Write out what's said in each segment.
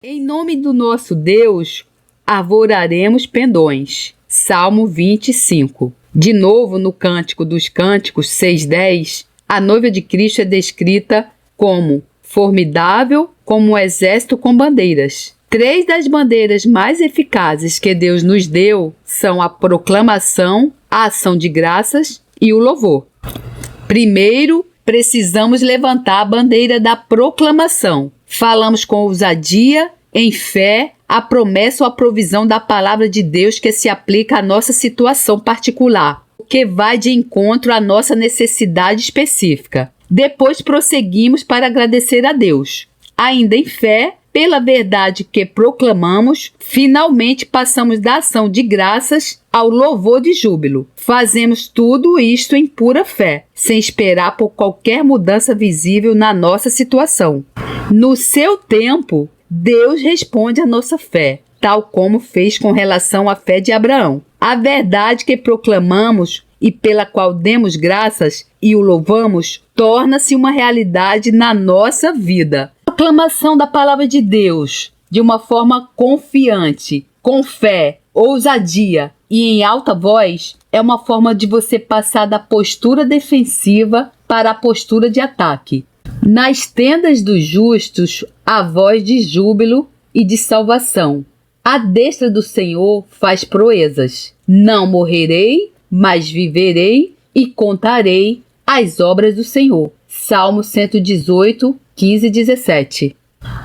Em nome do nosso Deus, arvoraremos pendões. Salmo 25. De novo, no Cântico dos Cânticos 6:10, a noiva de Cristo é descrita como formidável, como um exército com bandeiras. 3 das bandeiras mais eficazes que Deus nos deu são a proclamação, a ação de graças e o louvor. Primeiro, precisamos levantar a bandeira da proclamação. Falamos com ousadia, em fé, a promessa ou a provisão da palavra de Deus que se aplica à nossa situação particular, que vai de encontro à nossa necessidade específica. Depois prosseguimos para agradecer a Deus. Ainda em fé, pela verdade que proclamamos, finalmente passamos da ação de graças ao louvor de júbilo. Fazemos tudo isto em pura fé, sem esperar por qualquer mudança visível na nossa situação. No seu tempo, Deus responde à nossa fé, tal como fez com relação à fé de Abraão. A verdade que proclamamos e pela qual demos graças e o louvamos, torna-se uma realidade na nossa vida. A proclamação da palavra de Deus, de uma forma confiante, com fé, ousadia e em alta voz, é uma forma de você passar da postura defensiva para a postura de ataque. Nas tendas dos justos, a voz de júbilo e de salvação. A destra do Senhor faz proezas. Não morrerei, mas viverei e contarei as obras do Senhor. Salmo 118, 15 e 17.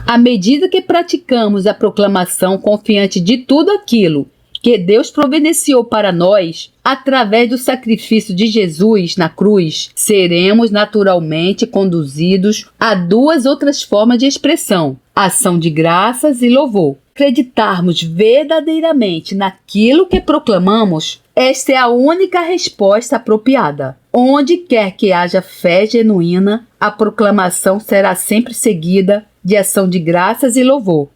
À medida que praticamos a proclamação confiante de tudo aquilo que Deus providenciou para nós, através do sacrifício de Jesus na cruz, seremos naturalmente conduzidos a 2 outras formas de expressão: ação de graças e louvor. Acreditarmos verdadeiramente naquilo que proclamamos, esta é a única resposta apropriada. Onde quer que haja fé genuína, a proclamação será sempre seguida de ação de graças e louvor.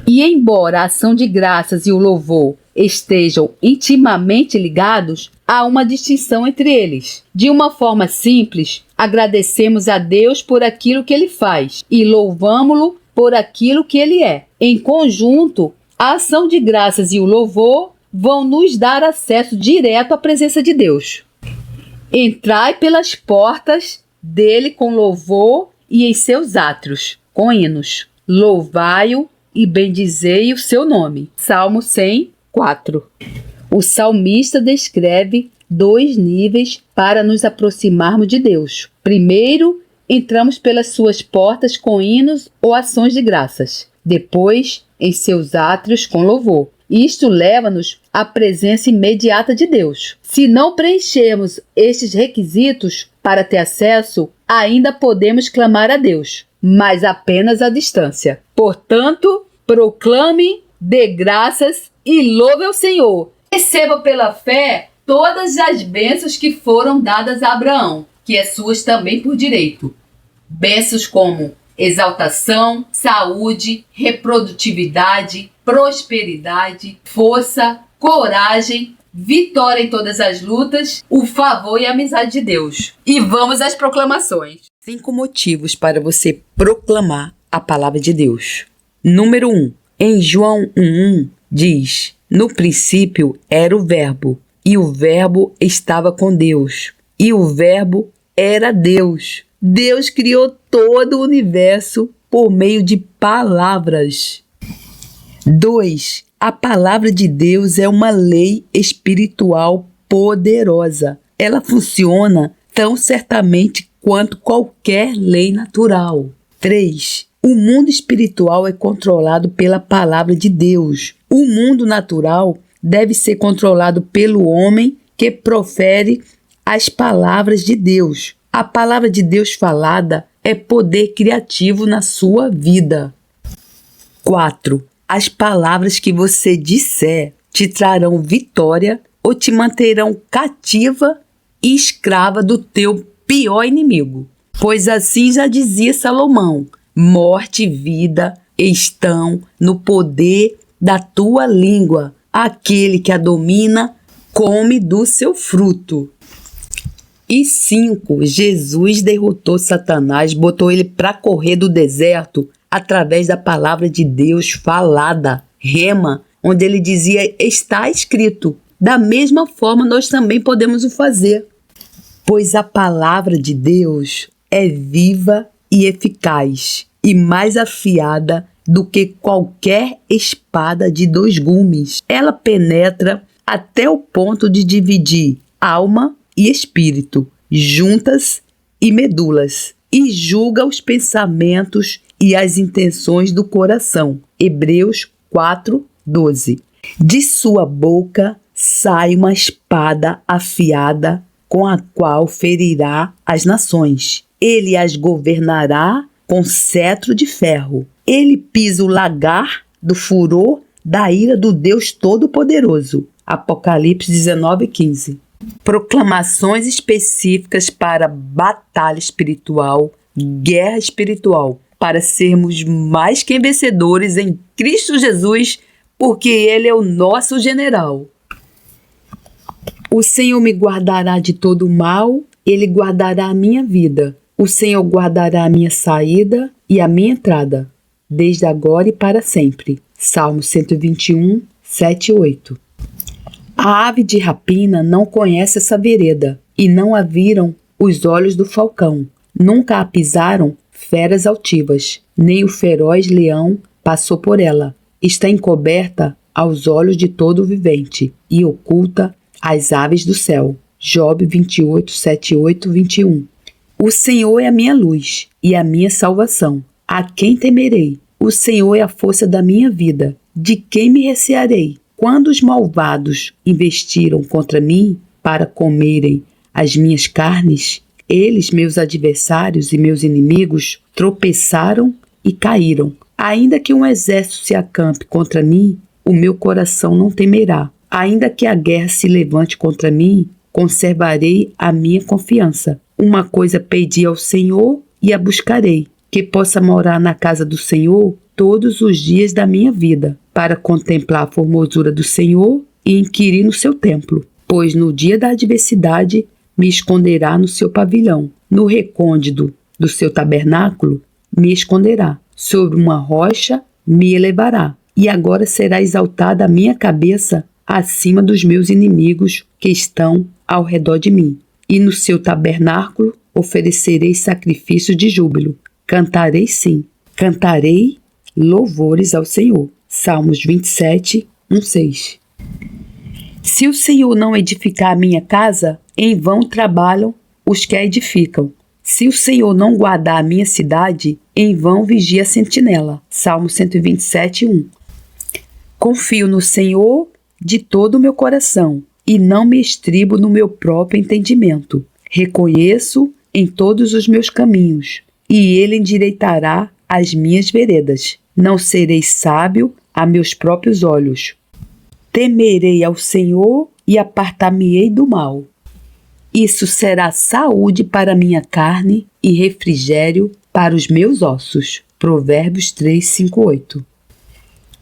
E embora a ação de graças e o louvor estejam intimamente ligados, há uma distinção entre eles. De uma forma simples, agradecemos a Deus por aquilo que Ele faz e louvamo-lo por aquilo que Ele é. Em conjunto, a ação de graças e o louvor vão nos dar acesso direto à presença de Deus. Entrai pelas portas dele com louvor e em seus átrios, com hinos. Louvai-o e bendizei o seu nome. Salmo 104. O salmista descreve 2 níveis para nos aproximarmos de Deus. Primeiro, entramos pelas suas portas com hinos ou ações de graças. Depois, em seus átrios com louvor. Isto leva-nos à presença imediata de Deus. Se não preenchermos estes requisitos para ter acesso, ainda podemos clamar a Deus, mas apenas à distância. Portanto, proclame, dê graças e louve ao Senhor. Receba pela fé todas as bênçãos que foram dadas a Abraão, que é suas também por direito. Bênçãos como exaltação, saúde, reprodutividade, prosperidade, força, coragem, vitória em todas as lutas, o favor e a amizade de Deus. E vamos às proclamações. 5 motivos para você proclamar a palavra de Deus. Número 1. Em João 1:1 diz: no princípio era o Verbo, e o Verbo estava com Deus, e o Verbo era Deus. Deus criou todo o universo por meio de palavras. 2. A palavra de Deus é uma lei espiritual poderosa. Ela funciona tão certamente quanto qualquer lei natural. 3. O mundo espiritual é controlado pela palavra de Deus. O mundo natural deve ser controlado pelo homem que profere as palavras de Deus. A palavra de Deus falada é poder criativo na sua vida. 4. As palavras que você disser te trarão vitória ou te manterão cativa e escrava do teu pior inimigo. Pois assim já dizia Salomão: morte e vida estão no poder da tua língua. Aquele que a domina come do seu fruto. E 5, Jesus derrotou Satanás, botou ele para correr do deserto através da palavra de Deus falada, rema, onde ele dizia, está escrito. Da mesma forma, nós também podemos o fazer, pois a palavra de Deus é viva e eficaz e mais afiada do que qualquer espada de 2 gumes. Ela penetra até o ponto de dividir alma e espírito, juntas e medulas, e julga os pensamentos e as intenções do coração. Hebreus 4:12. De sua boca sai uma espada afiada, com a qual ferirá as nações. Ele as governará com cetro de ferro. Ele pisa o lagar do furor da ira do Deus Todo-Poderoso. Apocalipse 19:15. Proclamações específicas para batalha espiritual, guerra espiritual, para sermos mais que vencedores em Cristo Jesus, porque Ele é o nosso general. O Senhor me guardará de todo mal, Ele guardará a minha vida. O Senhor guardará a minha saída e a minha entrada, desde agora e para sempre. Salmo 121, 7 e 8. A ave de rapina não conhece essa vereda, e não a viram os olhos do falcão. Nunca a pisaram feras altivas, nem o feroz leão passou por ela. Está encoberta aos olhos de todo vivente, e oculta às aves do céu. Job 28, 7, 8, 21. O Senhor é a minha luz e a minha salvação. A quem temerei? O Senhor é a força da minha vida. De quem me recearei? Quando os malvados investiram contra mim para comerem as minhas carnes, eles, meus adversários e meus inimigos, tropeçaram e caíram. Ainda que um exército se acampe contra mim, o meu coração não temerá. Ainda que a guerra se levante contra mim, conservarei a minha confiança. Uma coisa pedi ao Senhor e a buscarei, que possa morar na casa do Senhor todos os dias da minha vida, para contemplar a formosura do Senhor e inquirir no seu templo. Pois no dia da adversidade me esconderá no seu pavilhão, no recôndito do seu tabernáculo me esconderá, sobre uma rocha me elevará, e agora será exaltada a minha cabeça acima dos meus inimigos que estão ao redor de mim. E no seu tabernáculo oferecerei sacrifício de júbilo. Cantarei sim, cantarei louvores ao Senhor. Salmos 27, 1, 6. Se o Senhor não edificar a minha casa, em vão trabalham os que a edificam. Se o Senhor não guardar a minha cidade, em vão vigia a sentinela. Salmo 127, 1. Confio no Senhor de todo o meu coração e não me estribo no meu próprio entendimento. Reconheço em todos os meus caminhos e Ele endireitará as minhas veredas. Não serei sábio a meus próprios olhos. Temerei ao Senhor e apartar-me-ei do mal. Isso será saúde para minha carne e refrigério para os meus ossos. Provérbios 3, 5, 8.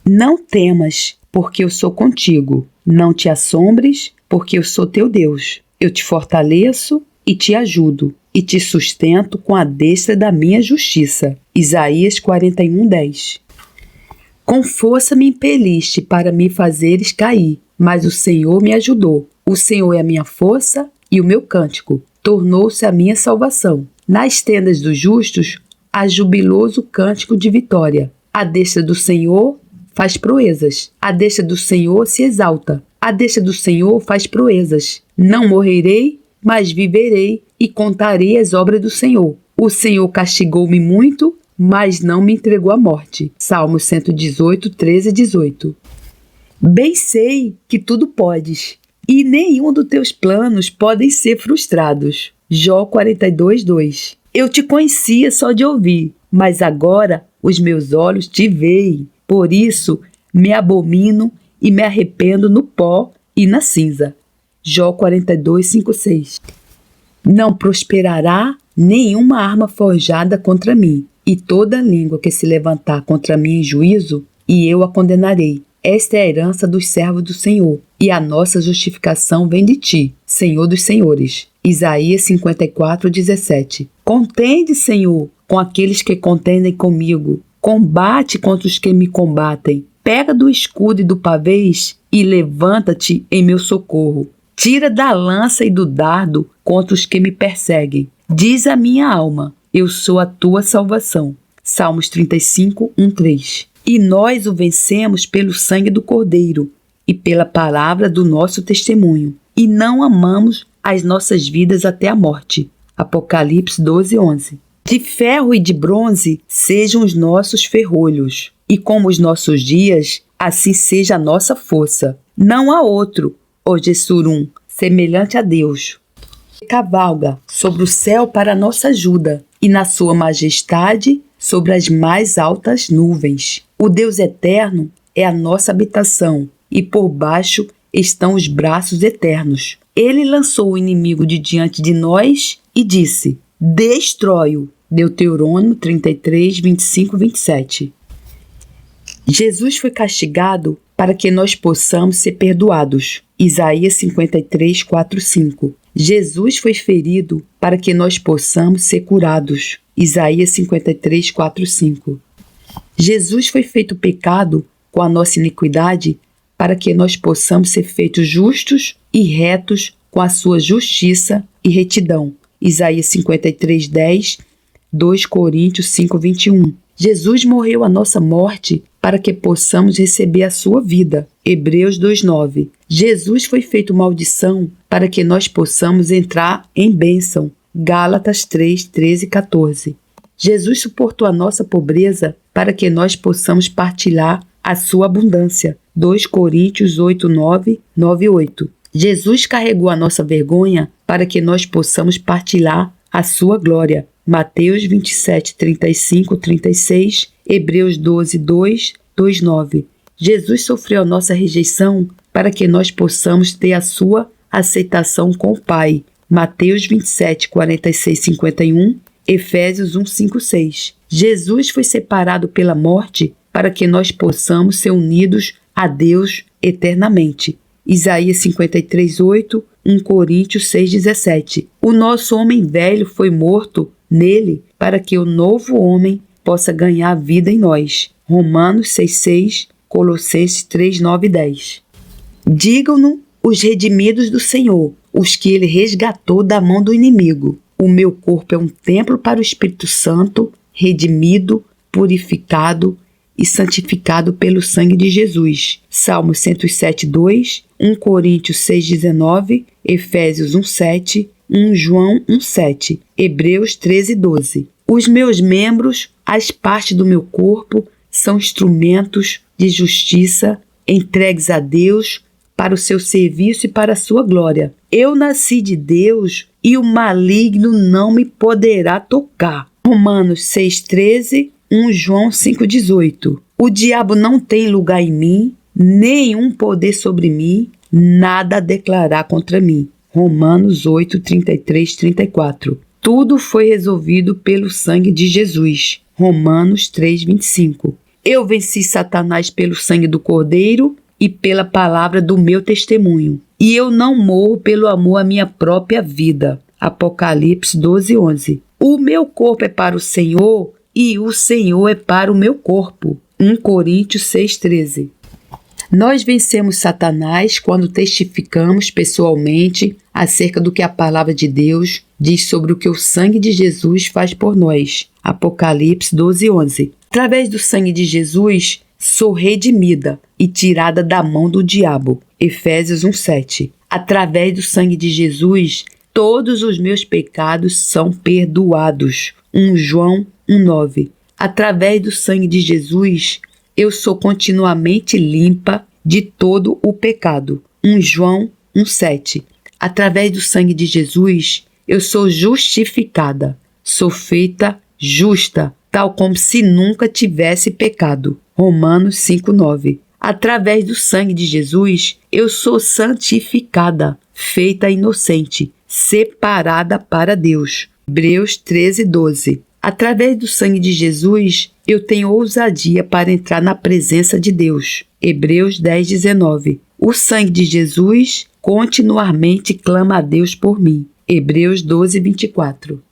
Não temas, porque eu sou contigo. Não te assombres, porque eu sou teu Deus. Eu te fortaleço e te ajudo, e te sustento com a destra da minha justiça. Isaías 41, 10. Com força me impeliste para me fazeres cair, mas o Senhor me ajudou. O Senhor é a minha força e o meu cântico. Tornou-se a minha salvação. Nas tendas dos justos, há jubiloso cântico de vitória. A destra do Senhor faz proezas. A destra do Senhor se exalta. A destra do Senhor faz proezas. Não morrerei, mas viverei e contarei as obras do Senhor. O Senhor castigou-me muito, mas não me entregou à morte. Salmos 118, 13 e 18. Bem sei que tudo podes, e nenhum dos teus planos podem ser frustrados. Jó 42, 2. Eu te conhecia só de ouvir, mas agora os meus olhos te veem. Por isso me abomino e me arrependo no pó e na cinza. Jó 42, 5, 6. Não prosperará nenhuma arma forjada contra mim, e toda língua que se levantar contra mim em juízo, e eu a condenarei. Esta é a herança dos servos do Senhor, e a nossa justificação vem de ti, Senhor dos senhores. Isaías 54:17. Contende, Senhor, com aqueles que contendem comigo. Combate contra os que me combatem. Pega do escudo e do pavês e levanta-te em meu socorro. Tira da lança e do dardo contra os que me perseguem. Diz a minha alma, eu sou a tua salvação. Salmos 35:1-3. E nós o vencemos pelo sangue do Cordeiro e pela palavra do nosso testemunho. E não amamos as nossas vidas até a morte. Apocalipse 12:11. De ferro e de bronze sejam os nossos ferrolhos, e como os nossos dias, assim seja a nossa força. Não há outro, ó Jessurum, semelhante a Deus. Cavalga sobre o céu para nossa ajuda, e na sua majestade sobre as mais altas nuvens. O Deus eterno é a nossa habitação, e por baixo estão os braços eternos. Ele lançou o inimigo de diante de nós e disse: destrói-o. Deuteronômio 33, 25, 27. Jesus foi castigado para que nós possamos ser perdoados. Isaías 53, 4, 5. Jesus foi ferido para que nós possamos ser curados. Isaías 53, 4, 5. Jesus foi feito pecado com a nossa iniquidade para que nós possamos ser feitos justos e retos com a sua justiça e retidão. Isaías 53, 10, 2 Coríntios 5, 21. Jesus morreu a nossa morte para que possamos receber a sua vida. Hebreus 2:9. Jesus foi feito maldição para que nós possamos entrar em bênção. Gálatas 3, 13 e 14. Jesus suportou a nossa pobreza para que nós possamos partilhar a sua abundância. 2 Coríntios 8, 9, 9 e 8. Jesus carregou a nossa vergonha para que nós possamos partilhar a sua glória. Mateus 27, 35, 36, Hebreus 12, 2, 2, 9. Jesus sofreu a nossa rejeição para que nós possamos ter a sua aceitação com o Pai. Mateus 27, 46, 51, Efésios 1, 5, 6. Jesus foi separado pela morte para que nós possamos ser unidos a Deus eternamente. Isaías 53, 8, 1 Coríntios 6, 17. O nosso homem velho foi morto nele para que o novo homem possa ganhar vida em nós. Romanos 6, 6, Colossenses 3, 9 e 10. Digam-no os redimidos do Senhor, os que ele resgatou da mão do inimigo. O meu corpo é um templo para o Espírito Santo, redimido, purificado e santificado pelo sangue de Jesus. Salmos 107, 2, 1 Coríntios 6, 19, Efésios 1, 7, 1 João 1, 7, Hebreus 13, 12. Os meus membros, as partes do meu corpo, são instrumentos de justiça entregues a Deus para o seu serviço e para a sua glória. Eu nasci de Deus e o maligno não me poderá tocar. Romanos 6, 13, 1 João 5, 18. O diabo não tem lugar em mim, nenhum poder sobre mim, nada a declarar contra mim. Romanos 8, 33, 34. Tudo foi resolvido pelo sangue de Jesus. Romanos 3, 25. Eu venci Satanás pelo sangue do Cordeiro e pela palavra do meu testemunho. E eu não morro pelo amor à minha própria vida. Apocalipse 12, 11. O meu corpo é para o Senhor e o Senhor é para o meu corpo. 1 Coríntios 6, 13. Nós vencemos Satanás quando testificamos pessoalmente acerca do que a palavra de Deus diz sobre o que o sangue de Jesus faz por nós. Apocalipse 12, 11. Através do sangue de Jesus, sou redimida e tirada da mão do diabo. Efésios 1, 7. Através do sangue de Jesus, todos os meus pecados são perdoados. 1 João 1, 9. Através do sangue de Jesus, eu sou continuamente limpa de todo o pecado. 1 João 1, 7. Através do sangue de Jesus, eu sou justificada. Sou feita justa, tal como se nunca tivesse pecado. Romanos 5, 9. Através do sangue de Jesus, eu sou santificada, feita inocente, separada para Deus. Hebreus 13, 12. Através do sangue de Jesus, eu tenho ousadia para entrar na presença de Deus. Hebreus 10, 19. O sangue de Jesus continuamente clama a Deus por mim. Hebreus 12, 24.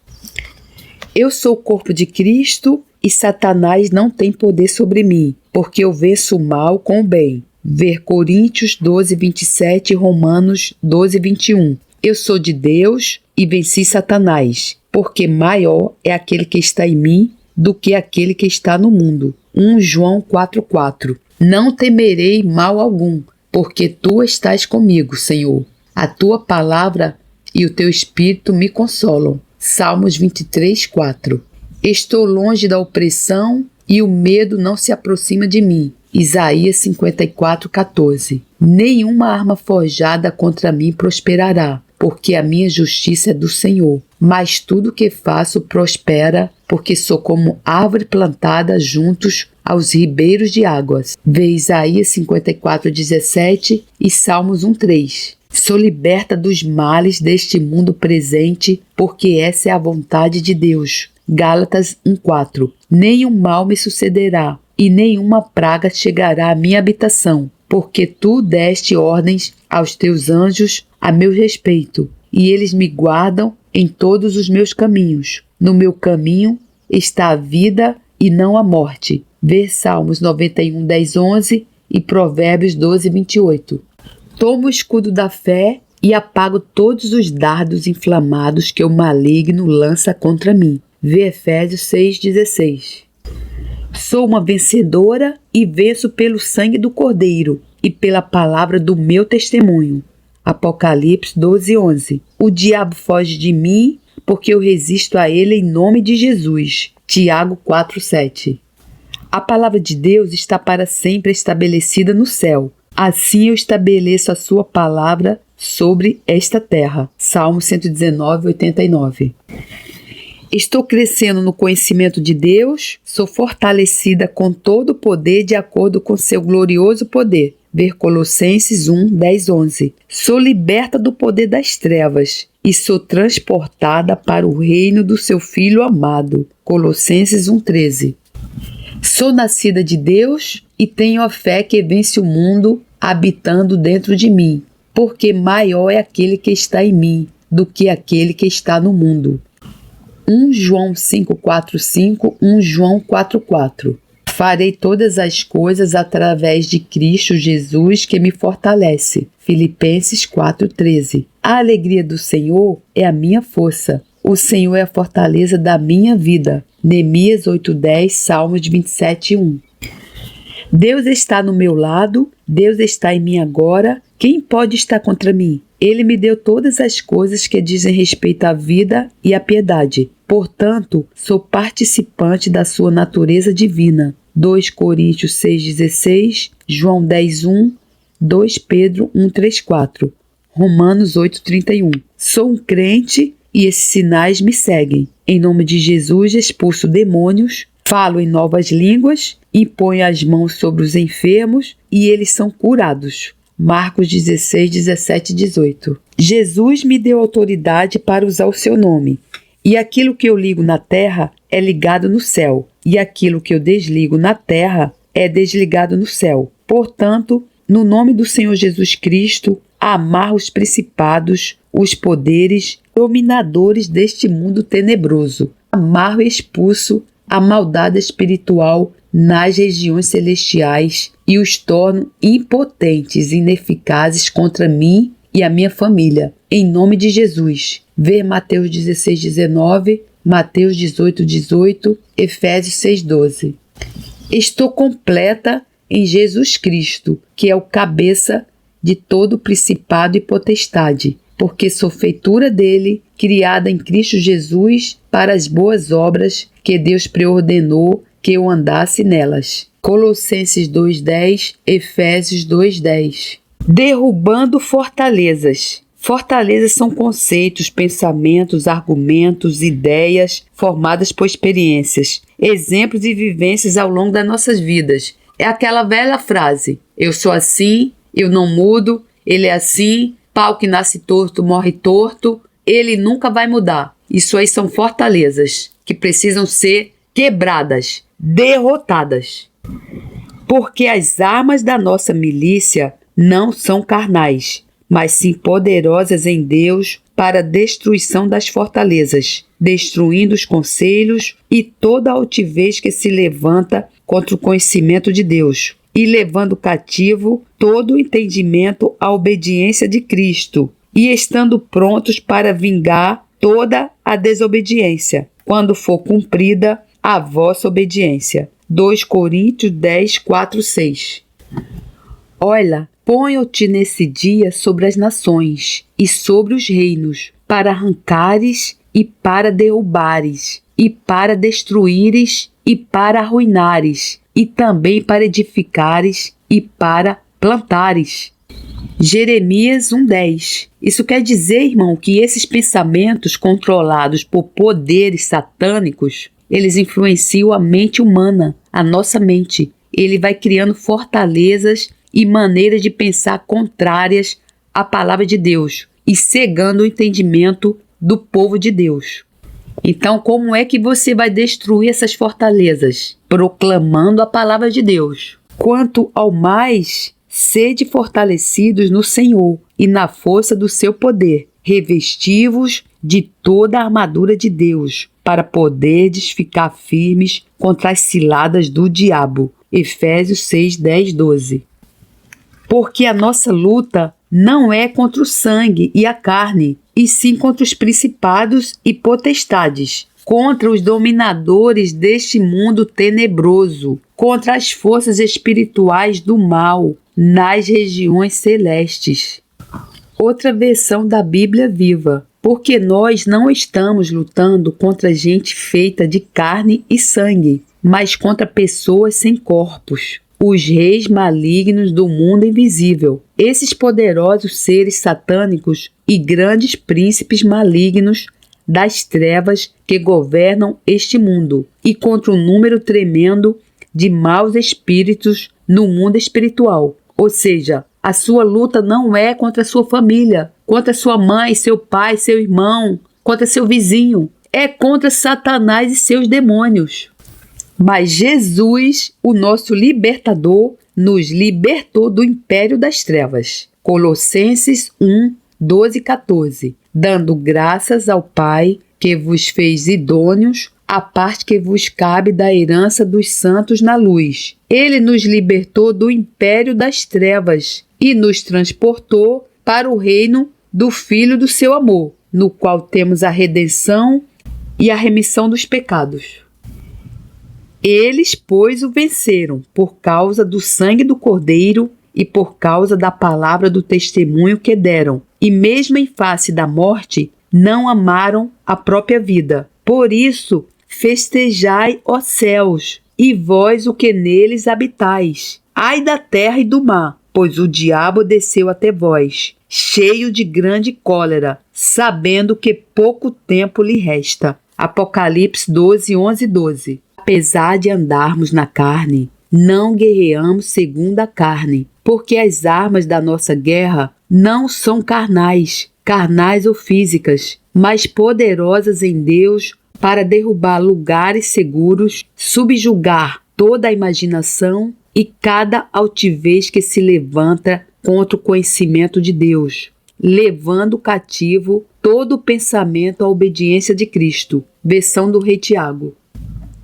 Eu sou o corpo de Cristo e Satanás não tem poder sobre mim, porque eu venço o mal com o bem. Ver Coríntios 12, 27 e Romanos 12, 21. Eu sou de Deus e venci Satanás, porque maior é aquele que está em mim do que aquele que está no mundo. 1 João 4, 4. Não temerei mal algum, porque tu estás comigo, Senhor. A tua palavra e o teu espírito me consolam. Salmos 23, 4. Estou longe da opressão e o medo não se aproxima de mim. Isaías 54, 14. Nenhuma arma forjada contra mim prosperará, porque a minha justiça é do Senhor. Mas tudo que faço prospera, porque sou como árvore plantada juntos aos ribeiros de águas. Vê Isaías 54, 17 e Salmos 1, 3. Sou liberta dos males deste mundo presente, porque essa é a vontade de Deus. Gálatas 1:4. Nenhum mal me sucederá, e nenhuma praga chegará à minha habitação, porque tu deste ordens aos teus anjos a meu respeito, e eles me guardam em todos os meus caminhos. No meu caminho está a vida e não a morte. Vê Salmos 91, 10, 11 e Provérbios 12, 28. Tomo o escudo da fé e apago todos os dardos inflamados que o maligno lança contra mim. Vê Efésios 6,16. Sou uma vencedora e venço pelo sangue do Cordeiro e pela palavra do meu testemunho. Apocalipse 12:11. O diabo foge de mim porque eu resisto a ele em nome de Jesus. Tiago 4:7. A palavra de Deus está para sempre estabelecida no céu. Assim eu estabeleço a sua palavra sobre esta terra. Salmo 119, 89. Estou crescendo no conhecimento de Deus, sou fortalecida com todo o poder de acordo com seu glorioso poder. Ver Colossenses 1, 10, 11. Sou liberta do poder das trevas e sou transportada para o reino do seu Filho amado. Colossenses 1, 13. Sou nascida de Deus e tenho a fé que vence o mundo habitando dentro de mim, porque maior é aquele que está em mim do que aquele que está no mundo. 1 João 5,4,5, 1 João 4,4. Farei todas as coisas através de Cristo Jesus que me fortalece. Filipenses 4,13. A alegria do Senhor é a minha força. O Senhor é a fortaleza da minha vida. Neemias 8,10, Salmos 27,1. Deus está no meu lado, Deus está em mim agora. Quem pode estar contra mim? Ele me deu todas as coisas que dizem respeito à vida e à piedade. Portanto, sou participante da sua natureza divina. 2 Coríntios 6,16, João 10,1, 2 Pedro 1,3,4, Romanos 8,31. Sou um crente e esses sinais me seguem. Em nome de Jesus expulso demônios, falo em novas línguas, imponho as mãos sobre os enfermos e eles são curados. Marcos 16, 17 e 18. Jesus me deu autoridade para usar o seu nome. E aquilo que eu ligo na terra é ligado no céu, e aquilo que eu desligo na terra é desligado no céu. Portanto, no nome do Senhor Jesus Cristo, amarro os principados, os poderes, dominadores deste mundo tenebroso. Amarro e expulso a maldade espiritual nas regiões celestiais e os torno impotentes e ineficazes contra mim e a minha família. Em nome de Jesus. Ver Mateus 16, 19, Mateus 18, 18, Efésios 6, 12. Estou completa em Jesus Cristo, que é o cabeça de todo principado e potestade, porque sou feitura dele, criada em Cristo Jesus para as boas obras que Deus preordenou que eu andasse nelas. Colossenses 2:10, Efésios 2:10. Derrubando fortalezas. Fortalezas são conceitos, pensamentos, argumentos, ideias formadas por experiências, exemplos e vivências ao longo das nossas vidas. É aquela velha frase: eu sou assim, eu não mudo, ele é assim, pau que nasce torto morre torto, ele nunca vai mudar. Isso aí são fortalezas que precisam ser quebradas, derrotadas. Porque as armas da nossa milícia não são carnais, mas sim poderosas em Deus para a destruição das fortalezas, destruindo os conselhos e toda altivez que se levanta contra o conhecimento de Deus, e levando cativo todo o entendimento à obediência de Cristo, e estando prontos para vingar toda a desobediência, quando for cumprida a vossa obediência. 2 Coríntios 10, 4, 6. Olha, ponho-te nesse dia sobre as nações e sobre os reinos, para arrancares e para derrubares, e para destruíres e para arruinares, e também para edificares e para plantares. Jeremias 1,10. Isso quer dizer, irmão, que esses pensamentos controlados por poderes satânicos, eles influenciam a mente humana, a nossa mente. Ele vai criando fortalezas e maneiras de pensar contrárias à palavra de Deus e cegando o entendimento do povo de Deus. Então, como é que você vai destruir essas fortalezas? Proclamando a palavra de Deus. Quanto ao mais, sede fortalecidos no Senhor e na força do seu poder, revesti-vos de toda a armadura de Deus, para poderdes ficar firmes contra as ciladas do diabo. Efésios 6, 10, 12. Porque a nossa luta não é contra o sangue e a carne, e sim contra os principados e potestades, contra os dominadores deste mundo tenebroso, contra as forças espirituais do mal nas regiões celestes. Outra versão da Bíblia Viva. Porque nós não estamos lutando contra gente feita de carne e sangue, mas contra pessoas sem corpos, os reis malignos do mundo invisível, esses poderosos seres satânicos e grandes príncipes malignos das trevas que governam este mundo, e contra um número tremendo de maus espíritos no mundo espiritual. Ou seja, a sua luta não é contra a sua família, contra sua mãe, seu pai, seu irmão, contra seu vizinho. É contra Satanás e seus demônios. Mas Jesus, o nosso libertador, nos libertou do império das trevas. Colossenses 1, 12 e 14. Dando graças ao Pai, que vos fez idôneos, a parte que vos cabe da herança dos santos na luz. Ele nos libertou do império das trevas e nos transportou para o reino do Filho do seu amor, no qual temos a redenção e a remissão dos pecados. Eles, pois, o venceram por causa do sangue do Cordeiro e por causa da palavra do testemunho que deram, e mesmo em face da morte, não amaram a própria vida. Por isso, festejai, ó céus, e vós o que neles habitais. Ai da terra e do mar, pois o diabo desceu até vós, cheio de grande cólera, sabendo que pouco tempo lhe resta. Apocalipse 12, 11 e 12. Apesar de andarmos na carne, não guerreamos segundo a carne, porque as armas da nossa guerra não são carnais ou físicas, mas poderosas em Deus para derrubar lugares seguros, subjugar toda a imaginação e cada altivez que se levanta contra o conhecimento de Deus, levando cativo todo o pensamento à obediência de Cristo. Versão do Rei Tiago.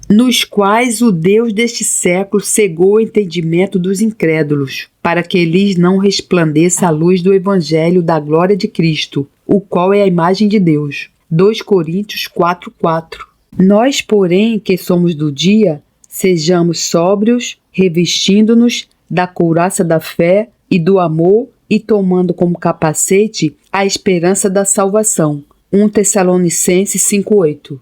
Nos quais o Deus deste século cegou o entendimento dos incrédulos, para que lhes não resplandeça a luz do Evangelho da glória de Cristo, o qual é a imagem de Deus. 2 Coríntios 4, 4. Nós, porém, que somos do dia, sejamos sóbrios, revestindo-nos da couraça da fé e do amor e tomando como capacete a esperança da salvação. 1 Tessalonicenses 5:8.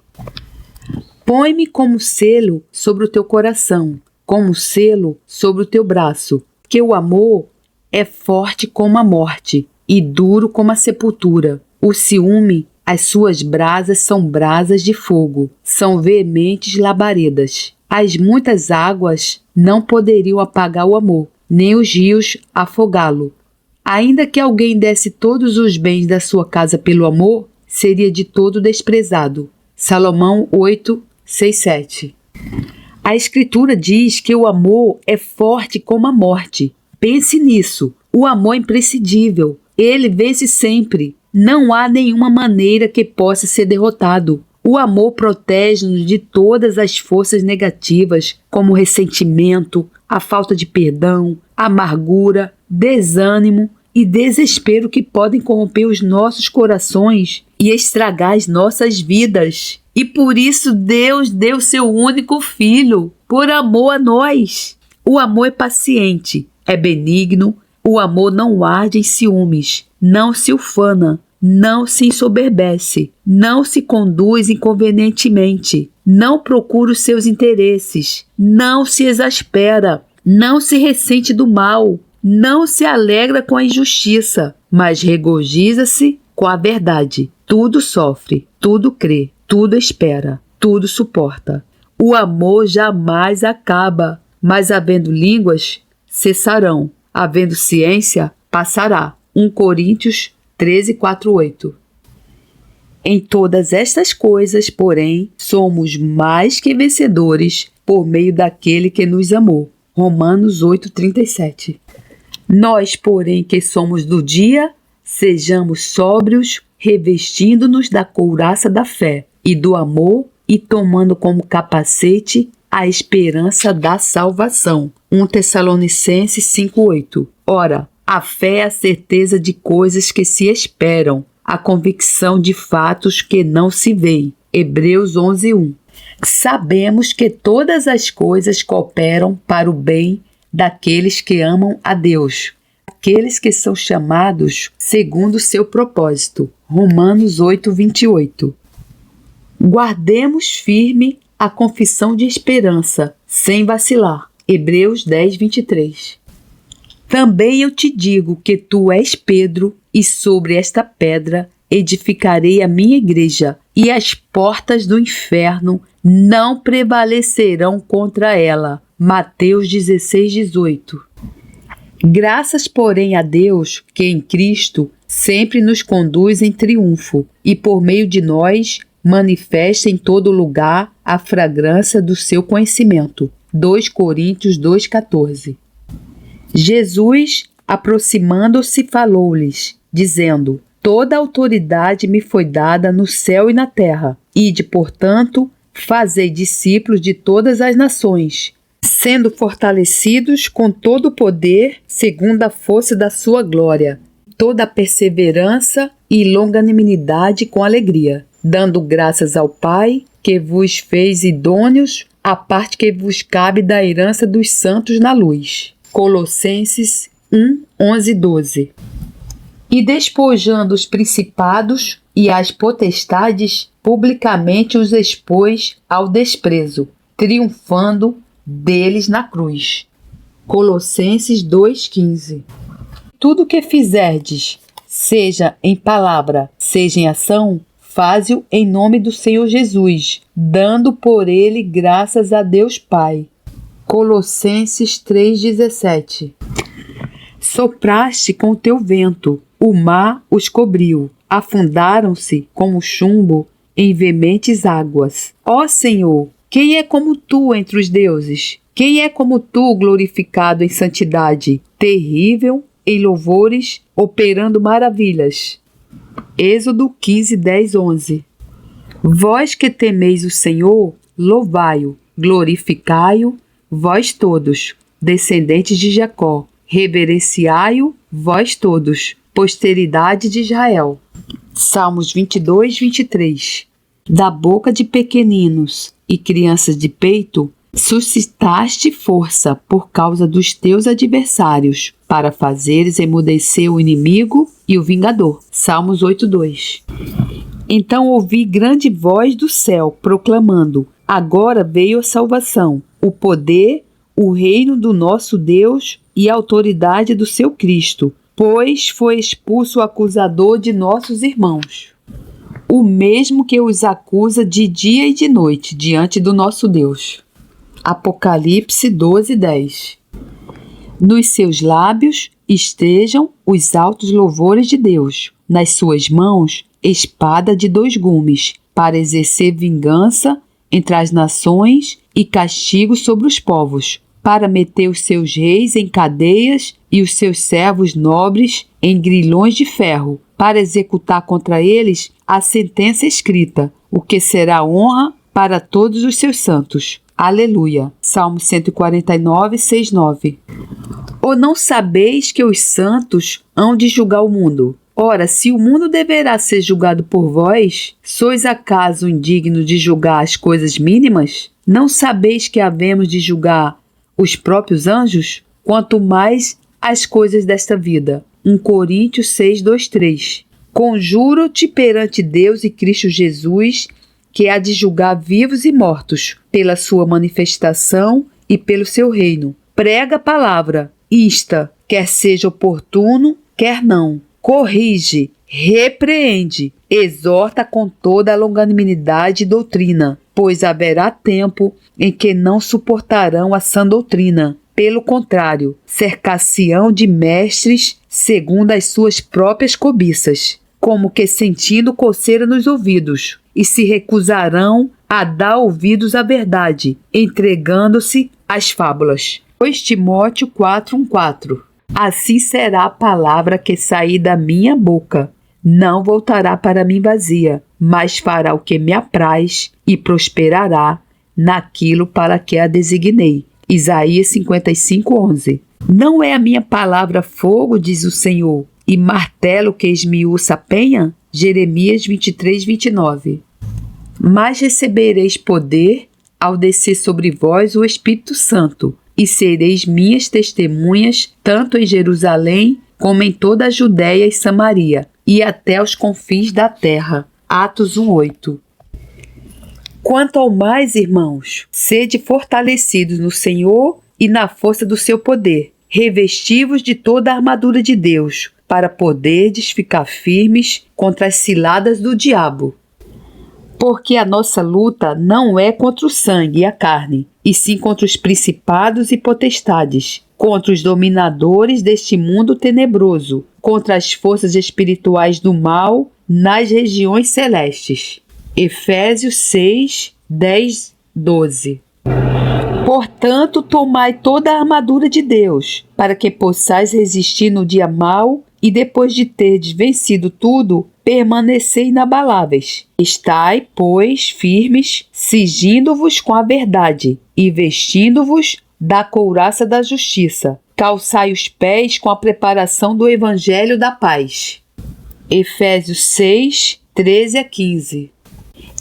Põe-me como selo sobre o teu coração, como selo sobre o teu braço, que o amor é forte como a morte e duro como a sepultura. O ciúme, as suas brasas são brasas de fogo, são veementes labaredas. As muitas águas não poderiam apagar o amor, nem os rios afogá-lo. Ainda que alguém desse todos os bens da sua casa pelo amor, seria de todo desprezado. Salomão 8, 6, 7. A Escritura diz que o amor é forte como a morte. Pense nisso. O amor é imprescindível. Ele vence sempre. Não há nenhuma maneira que possa ser derrotado. O amor protege-nos de todas as forças negativas, como o ressentimento, a falta de perdão, amargura, desânimo e desespero que podem corromper os nossos corações e estragar as nossas vidas. E por isso Deus deu seu único filho, por amor a nós. O amor é paciente, é benigno, o amor não arde em ciúmes, não se ufana, não se ensoberbece, não se conduz inconvenientemente, não procura os seus interesses, não se exaspera, não se ressente do mal, não se alegra com a injustiça, mas regozija-se com a verdade. Tudo sofre, tudo crê, tudo espera, tudo suporta. O amor jamais acaba, mas havendo línguas, cessarão. Havendo ciência, passará. 1 Coríntios 13, 4, 8. Em todas estas coisas, porém, somos mais que vencedores por meio daquele que nos amou. Romanos 8, 37. Nós, porém, que somos do dia, sejamos sóbrios, revestindo-nos da couraça da fé e do amor e tomando como capacete a esperança da salvação. 1 Tessalonicenses 5:8. Ora, a fé é a certeza de coisas que se esperam, a convicção de fatos que não se veem. Hebreus 11:1. Sabemos que todas as coisas cooperam para o bem daqueles que amam a Deus, aqueles que são chamados segundo o seu propósito. Romanos 8:28. Guardemos firme a confissão de esperança, sem vacilar. Hebreus 10:23. Também eu te digo que tu és Pedro, e sobre esta pedra edificarei a minha igreja, e as portas do inferno não prevalecerão contra ela. Mateus 16:18. Graças, porém, a Deus, que em Cristo sempre nos conduz em triunfo, e por meio de nós manifesta em todo lugar a fragrância do seu conhecimento. 2 Coríntios 2,14. Jesus, aproximando-se, falou-lhes, dizendo: Toda autoridade me foi dada no céu e na terra. Ide, portanto, fazei discípulos de todas as nações, sendo fortalecidos com todo o poder, segundo a força da sua glória, toda a perseverança e longanimidade com alegria, dando graças ao Pai, que vos fez idôneos à parte que vos cabe da herança dos santos na luz. Colossenses 1:11-12. E despojando os principados e as potestades, publicamente os expôs ao desprezo, triunfando deles na cruz. Colossenses 2:15. Tudo que fizerdes, seja em palavra, seja em ação, faze-o em nome do Senhor Jesus, dando por ele graças a Deus Pai. Colossenses 3:17. Sopraste com o teu vento, o mar os cobriu, afundaram-se como chumbo em veementes águas. Ó Senhor, quem é como tu entre os deuses? Quem é como tu, glorificado em santidade, terrível em louvores, operando maravilhas? Êxodo 15:10-11. Vós que temeis o Senhor, louvai-o, glorificai-o, vós todos, descendentes de Jacó, reverenciai-o, vós todos, posteridade de Israel. Salmos 22:23. Da boca de pequeninos e crianças de peito, suscitaste força por causa dos teus adversários, para fazeres emudecer o inimigo e o vingador. Salmos 8:2. Então ouvi grande voz do céu, proclamando: agora veio a salvação, o poder, o reino do nosso Deus e a autoridade do seu Cristo, pois foi expulso o acusador de nossos irmãos, o mesmo que os acusa de dia e de noite diante do nosso Deus. Apocalipse 12:10. Nos seus lábios estejam os altos louvores de Deus, nas suas mãos espada de 2 gumes, para exercer vingança entre as nações e castigo sobre os povos, para meter os seus reis em cadeias e os seus servos nobres em grilhões de ferro, para executar contra eles a sentença escrita, o que será honra para todos os seus santos. Aleluia. Salmo 149, 6, 9. Ou não sabeis que os santos hão de julgar o mundo? Ora, se o mundo deverá ser julgado por vós, sois acaso indignos de julgar as coisas mínimas? Não sabeis que havemos de julgar os próprios anjos? Quanto mais as coisas desta vida. 1 Coríntios 6, 2, 3. Conjuro-te perante Deus e Cristo Jesus, que há de julgar vivos e mortos, pela sua manifestação e pelo seu reino. Prega a palavra, insta, quer seja oportuno, quer não. Corrige, repreende, exorta com toda a longanimidade e doutrina, pois haverá tempo em que não suportarão a sã doutrina. Pelo contrário, cercar-se-ão de mestres segundo as suas próprias cobiças, como que sentindo coceira nos ouvidos, e se recusarão a dar ouvidos à verdade, entregando-se às fábulas. 2 Timóteo 4:4. Assim será a palavra que sair da minha boca. Não voltará para mim vazia, mas fará o que me apraz e prosperará naquilo para que a designei. Isaías 55:11. Não é a minha palavra fogo, diz o Senhor, e martelo que esmiuça a penha? Jeremias 23:29. Mas recebereis poder ao descer sobre vós o Espírito Santo, e sereis minhas testemunhas, tanto em Jerusalém, como em toda a Judéia e Samaria, e até os confins da terra. Atos 1:8. Quanto ao mais, irmãos, sede fortalecidos no Senhor e na força do seu poder, revesti-vos de toda a armadura de Deus, para poderdes ficar firmes contra as ciladas do diabo. Porque a nossa luta não é contra o sangue e a carne, e sim contra os principados e potestades, contra os dominadores deste mundo tenebroso, contra as forças espirituais do mal nas regiões celestes. Efésios 6, 10, 12. Portanto, tomai toda a armadura de Deus, para que possais resistir no dia mau, e depois de terdes vencido tudo, permanecei inabaláveis. Estai, pois, firmes, cingindo-vos com a verdade, e vestindo-vos da couraça da justiça. Calçai os pés com a preparação do evangelho da paz. Efésios 6, 13 a 15.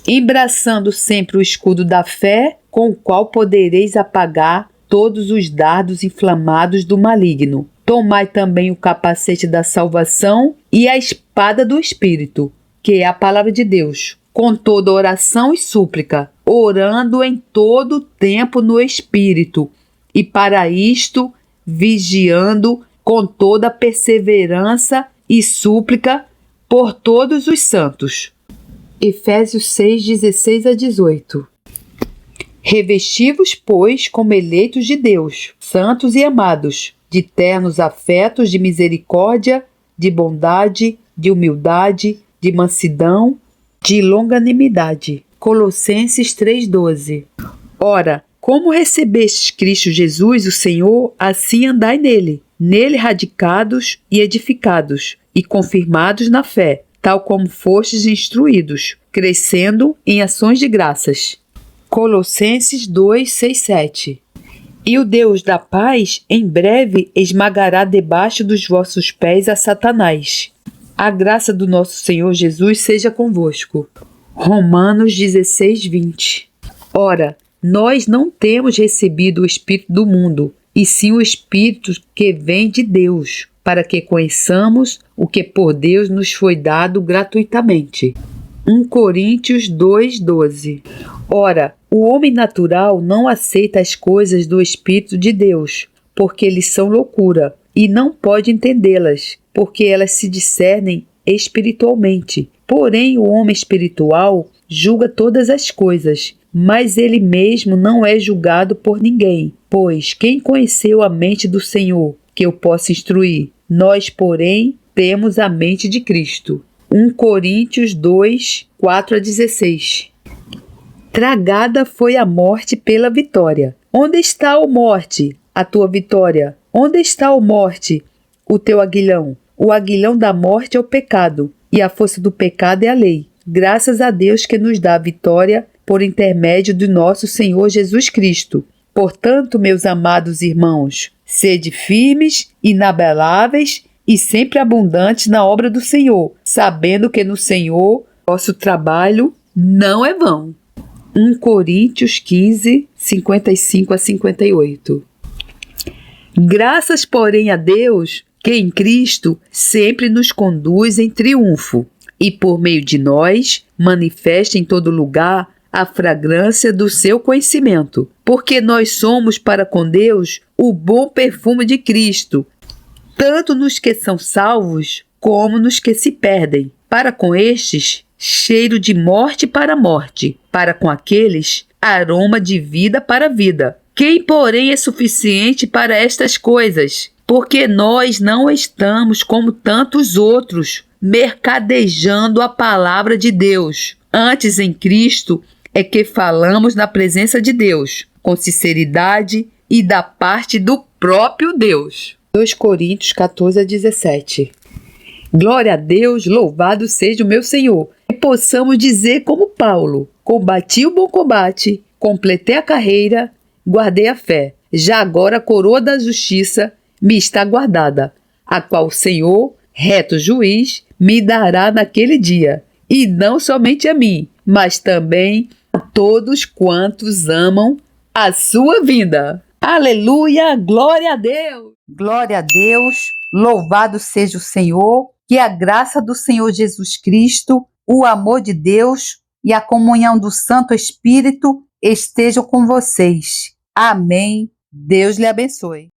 Embraçando sempre o escudo da fé, com o qual podereis apagar todos os dardos inflamados do maligno. Tomai também o capacete da salvação e a espada do Espírito, que é a palavra de Deus, com toda oração e súplica, orando em todo o tempo no Espírito, e para isto vigiando com toda perseverança e súplica por todos os santos. Efésios 6, 16 a 18. Revesti-vos, pois, como eleitos de Deus, santos e amados, de ternos afetos de misericórdia, de bondade, de humildade, de mansidão, de longanimidade. Colossenses 3,12. Ora, como recebestes Cristo Jesus, o Senhor, assim andai nele radicados e edificados, e confirmados na fé, tal como fostes instruídos, crescendo em ações de graças. Colossenses 2, 6, 7. E o Deus da paz em breve esmagará debaixo dos vossos pés a Satanás. A graça do nosso Senhor Jesus seja convosco. Romanos 16, 20. Ora, nós não temos recebido o Espírito do mundo, e sim o Espírito que vem de Deus, para que conheçamos o que por Deus nos foi dado gratuitamente. 1 Coríntios 2, 12. Ora, o homem natural não aceita as coisas do Espírito de Deus, porque lhes são loucura, e não pode entendê-las, porque elas se discernem espiritualmente. Porém, o homem espiritual julga todas as coisas, mas ele mesmo não é julgado por ninguém. Pois quem conheceu a mente do Senhor, que eu possa instruir? Nós, porém, temos a mente de Cristo. 1 Coríntios 2, 4 a 16. Tragada foi a morte pela vitória. Onde está, ó morte, a tua vitória? Onde está, ó morte, o teu aguilhão? O aguilhão da morte é o pecado, e a força do pecado é a lei. Graças a Deus que nos dá a vitória por intermédio do nosso Senhor Jesus Cristo. Portanto, meus amados irmãos, sede firmes, inabaláveis e sempre abundantes na obra do Senhor, sabendo que no Senhor vosso trabalho não é vão. 1 Coríntios 15, 55 a 58. Graças, porém, a Deus, que em Cristo sempre nos conduz em triunfo, e por meio de nós manifesta em todo lugar a fragrância do seu conhecimento, porque nós somos para com Deus o bom perfume de Cristo, tanto nos que são salvos como nos que se perdem. Para com estes, cheiro de morte para morte, para com aqueles, aroma de vida para vida. Quem, porém, é suficiente para estas coisas? Porque nós não estamos como tantos outros, mercadejando a palavra de Deus. Antes, em Cristo, é que falamos na presença de Deus, com sinceridade e da parte do próprio Deus. 2 Coríntios 14 a 17. Glória a Deus, louvado seja o meu Senhor, que possamos dizer como Paulo: combati o bom combate, completei a carreira, guardei a fé. Já agora a coroa da justiça me está guardada, a qual o Senhor, reto juiz, me dará naquele dia, e não somente a mim, mas também a todos quantos amam a sua vinda. Aleluia, glória a Deus! Glória a Deus, louvado seja o Senhor, que a graça do Senhor Jesus Cristo, o amor de Deus e a comunhão do Santo Espírito estejam com vocês. Amém. Deus lhe abençoe.